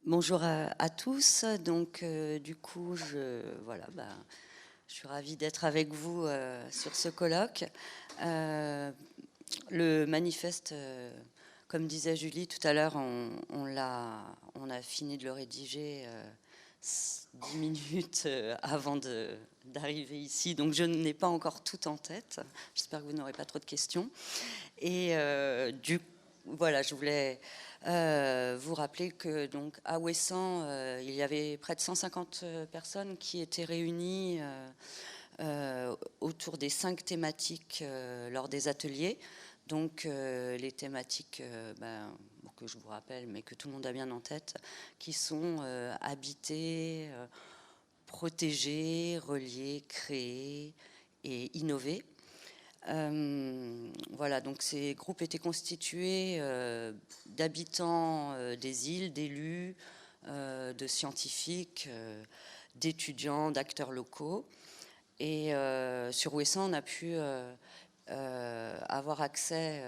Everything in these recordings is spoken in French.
Bonjour à tous. Donc, du coup, je suis ravie d'être avec vous sur ce colloque. Le manifeste, comme disait Julie tout à l'heure, on a fini de le rédiger 10 minutes d'arriver ici. Donc, je n'ai pas encore tout en tête. J'espère que vous n'aurez pas trop de questions. Et voilà, je voulais vous rappeler que donc à Ouessant, il y avait près de 150 personnes qui étaient réunies autour des 5 thématiques lors des ateliers. Donc les thématiques que je vous rappelle, mais que tout le monde a bien en tête, qui sont habiter, protéger, relier, créer et innover. Voilà, donc ces groupes étaient constitués d'habitants des îles, d'élus, de scientifiques, d'étudiants, d'acteurs locaux. Et sur Ouessant, on a pu avoir accès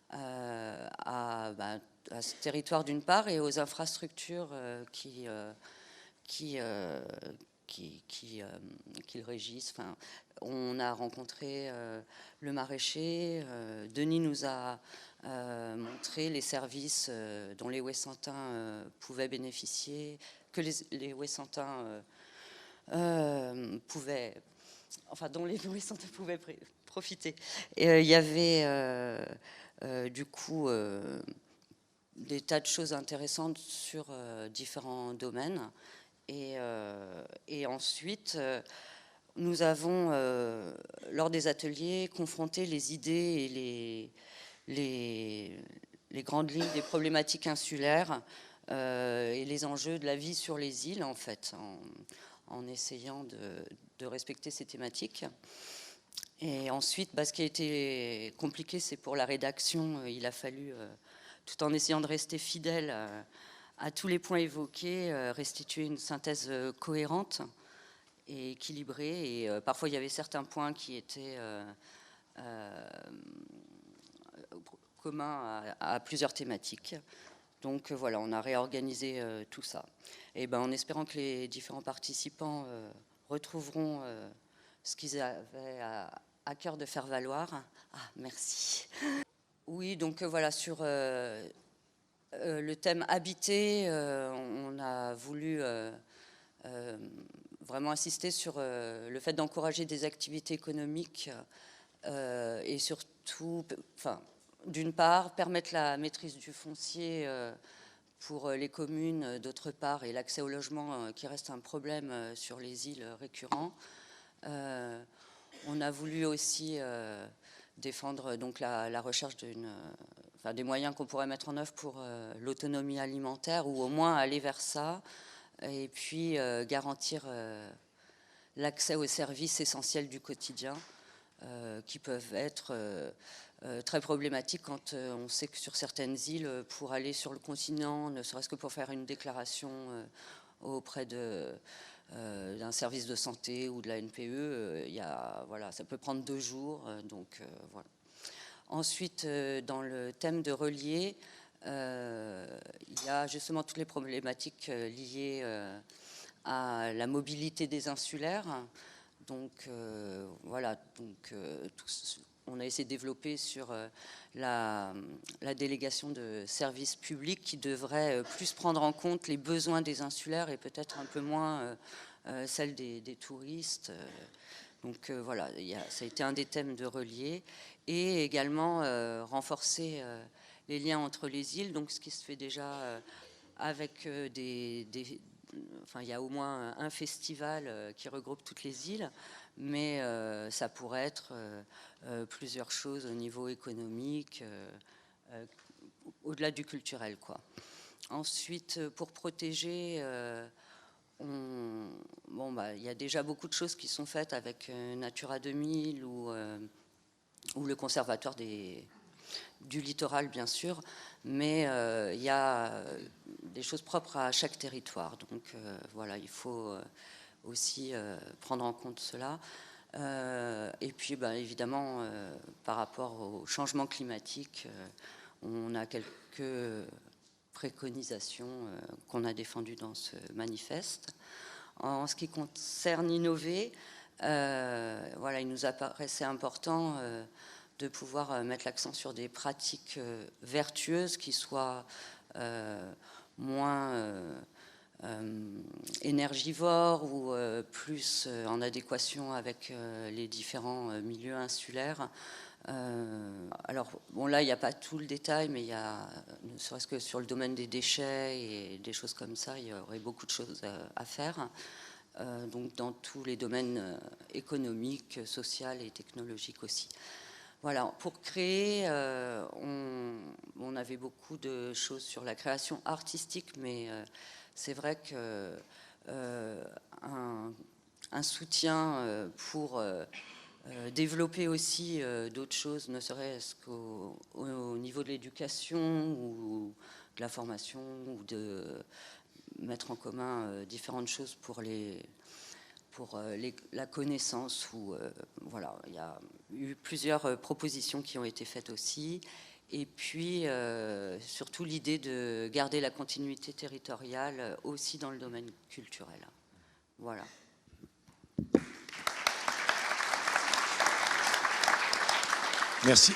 à ce territoire d'une part et aux infrastructures qui, qui le régissent. Enfin, on a rencontré le maraîcher. Denis nous a montré les services dont les Ouessantins pouvaient bénéficier, que les Ouessantins pouvaient, enfin dont les Ouessantins pouvaient profiter. Et il y avait du coup des tas de choses intéressantes sur différents domaines. Et ensuite, nous avons, lors des ateliers, confronté les idées et les grandes lignes des problématiques insulaires et les enjeux de la vie sur les îles, en fait, en essayant de respecter ces thématiques. Et ensuite, ce qui a été compliqué, c'est pour la rédaction, il a fallu, tout en essayant de rester fidèle à tous les points évoqués, restituer une synthèse cohérente et équilibrée. Et parfois, il y avait certains points qui étaient communs à plusieurs thématiques. Donc voilà, on a réorganisé tout ça. Et en espérant que les différents participants retrouveront ce qu'ils avaient à cœur de faire valoir. Ah, merci. Oui, donc voilà, sur le thème habité, on a voulu vraiment insister sur le fait d'encourager des activités économiques et surtout, d'une part, permettre la maîtrise du foncier pour les communes, d'autre part, et l'accès au logement qui reste un problème sur les îles récurrents. On a voulu aussi défendre donc la recherche des moyens qu'on pourrait mettre en œuvre pour l'autonomie alimentaire, ou au moins aller vers ça, et puis garantir l'accès aux services essentiels du quotidien, qui peuvent être très problématiques quand on sait que sur certaines îles, pour aller sur le continent, ne serait-ce que pour faire une déclaration auprès d'un service de santé ou de la NPE, voilà, ça peut prendre 2 jours. Voilà. Ensuite, dans le thème de relier, il y a justement toutes les problématiques liées à la mobilité des insulaires. Donc voilà, on a essayé de développer sur la délégation de services publics qui devrait plus prendre en compte les besoins des insulaires et peut-être un peu moins celles des touristes. Donc voilà, ça a été un des thèmes de relier. Et également renforcer les liens entre les îles, donc ce qui se fait déjà avec il y a au moins un festival qui regroupe toutes les îles, mais ça pourrait être plusieurs choses au niveau économique, au-delà du culturel, quoi. Ensuite, pour protéger, il y a déjà beaucoup de choses qui sont faites avec Natura 2000 ou le conservatoire du littoral, bien sûr, mais il y a des choses propres à chaque territoire. Donc voilà, il faut aussi prendre en compte cela. Et puis évidemment, par rapport au changement climatique, on a quelques préconisations qu'on a défendues dans ce manifeste. En ce qui concerne innover, voilà, il nous apparaissait important de pouvoir mettre l'accent sur des pratiques vertueuses qui soient moins énergivores ou plus en adéquation avec les différents milieux insulaires. Alors, bon, là, il n'y a pas tout le détail, mais il y a, ne serait-ce que sur le domaine des déchets et des choses comme ça, il y aurait beaucoup de choses à faire. Donc, dans tous les domaines économiques, sociaux et technologiques aussi. Voilà, pour créer, on avait beaucoup de choses sur la création artistique, mais c'est vrai que un soutien pour développer aussi d'autres choses, ne serait-ce qu'au niveau de l'éducation ou de la formation, ou de mettre en commun différentes choses pour la connaissance. Voilà, il y a eu plusieurs propositions qui ont été faites aussi. Et puis, surtout l'idée de garder la continuité territoriale aussi dans le domaine culturel. Voilà. Merci.